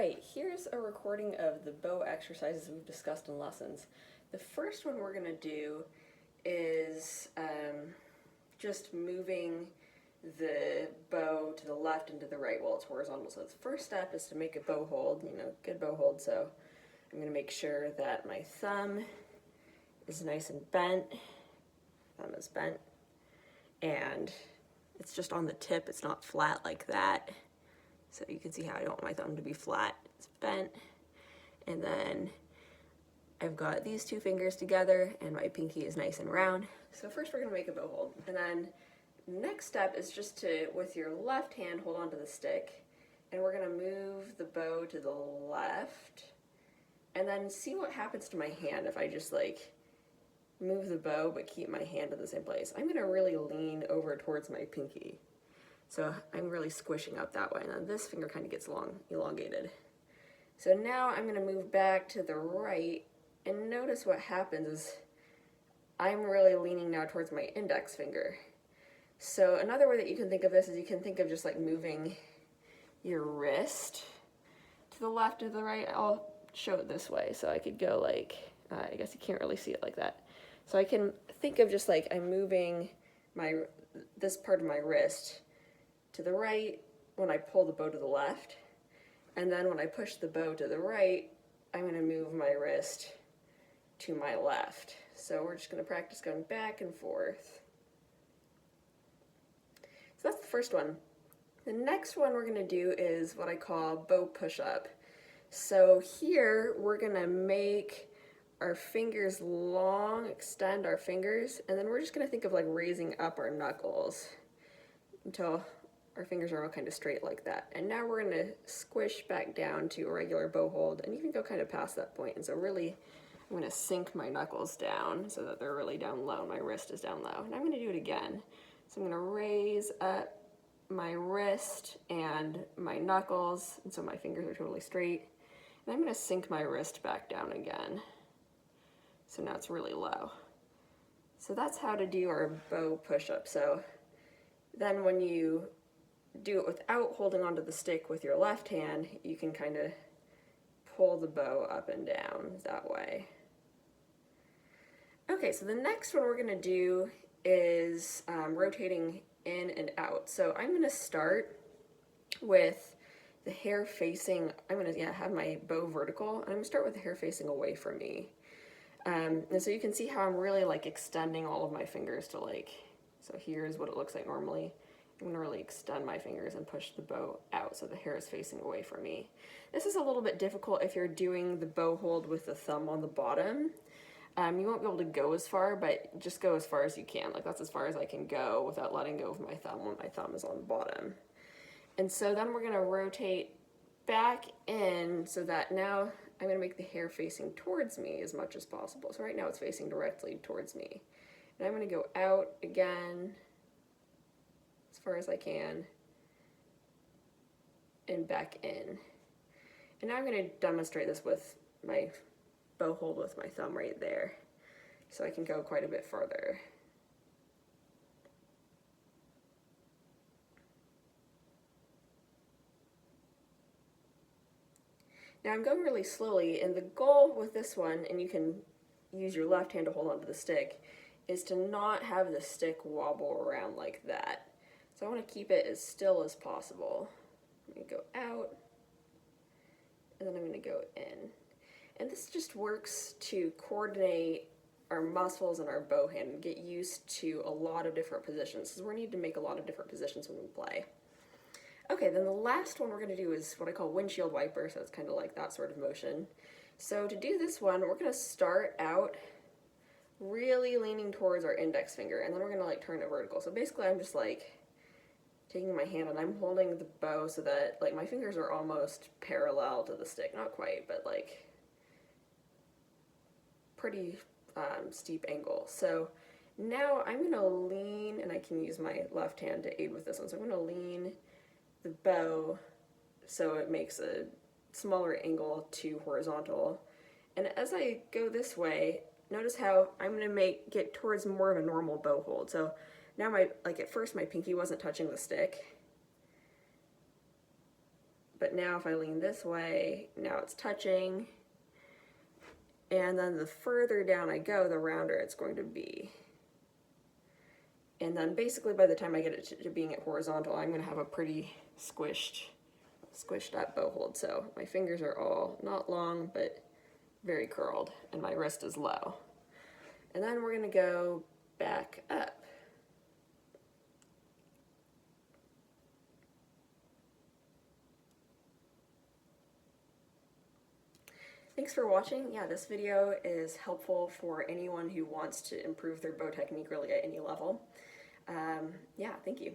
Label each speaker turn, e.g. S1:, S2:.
S1: Alright, here's a recording of the bow exercises we've discussed in lessons. The first one we're going to do is just moving the bow to the left and to the right while it's horizontal. So the first step is to make a bow hold, good bow hold. So I'm going to make sure that my thumb is nice and bent. Thumb is bent. And it's just on the tip, it's not flat like that. So you can see how I don't want my thumb to be flat. It's bent. And then I've got these two fingers together and my pinky is nice and round. So first we're gonna make a bow hold. And then next step is just to, with your left hand, hold onto the stick. And we're gonna move the bow to the left. And then see what happens to my hand if I just move the bow but keep my hand in the same place. I'm gonna really lean over towards my pinky. So I'm really squishing out that way, and then this finger kind of gets elongated. So now I'm going to move back to the right, and notice what happens is I'm really leaning now towards my index finger. So another way that you can think of this is you can think of just moving your wrist to the left or the right. I'll show it this way, so I could go I guess you can't really see it like that. So I can think of just I'm moving this part of my wrist to the right when I pull the bow to the left, and then when I push the bow to the right, I'm going to move my wrist to my left. So we're just going to practice going back and forth. So that's the first one. The next one we're going to do is what I call bow push-up. So here we're going to make our fingers long, extend our fingers, and then we're just going to think of raising up our knuckles until our fingers are all kind of straight like that. And now we're going to squish back down to a regular bow hold, and you can go kind of past that point. And so really, I'm going to sink my knuckles down so that they're really down low. My wrist is down low. And I'm going to do it again. So I'm going to raise up my wrist and my knuckles, and so my fingers are totally straight. And I'm going to sink my wrist back down again. So now it's really low. So that's how to do our bow push-up. So then when you do it without holding onto the stick with your left hand, you can kind of pull the bow up and down that way. Okay, so the next one we're going to do is rotating in and out. So I'm going to start with the hair facing, I'm going to have my bow vertical, and I'm going to start with the hair facing away from me. And so you can see how I'm really extending all of my fingers to so here's what it looks like normally. I'm going to really extend my fingers and push the bow out so the hair is facing away from me. This is a little bit difficult if you're doing the bow hold with the thumb on the bottom. You won't be able to go as far, but just go as far as you can. That's as far as I can go without letting go of my thumb when my thumb is on the bottom. And so then we're going to rotate back in so that now I'm going to make the hair facing towards me as much as possible. So right now it's facing directly towards me. And I'm going to go out again as far as I can and back in. And now I'm going to demonstrate this with my bow hold with my thumb right there, so I can go quite a bit farther. Now I'm going really slowly, and the goal with this one, and you can use your left hand to hold onto the stick, is to not have the stick wobble around like that. So I want to keep it as still as possible. I'm going to go out, and then I'm going to go in. And this just works to coordinate our muscles and our bow hand and get used to a lot of different positions, because we need to make a lot of different positions when we play. Okay, then the last one we're going to do is what I call windshield wiper, so it's kind of like that sort of motion. So to do this one, we're going to start out really leaning towards our index finger, and then we're going to turn it vertical. So basically I'm just taking my hand and I'm holding the bow so that my fingers are almost parallel to the stick. Not quite, but pretty steep angle. So now I'm going to lean, and I can use my left hand to aid with this one. So I'm going to lean the bow so it makes a smaller angle to horizontal. And as I go this way, notice how I'm going to get towards more of a normal bow hold. So now at first my pinky wasn't touching the stick. but now if I lean this way, now it's touching. And then the further down I go, the rounder it's going to be. And then basically by the time I get it to being at horizontal, I'm going to have a pretty squished up bow hold. So my fingers are all not long, but very curled, and my wrist is low. And then we're going to go back up. Thanks for watching. Yeah, this video is helpful for anyone who wants to improve their bow technique really at any level. Yeah, thank you.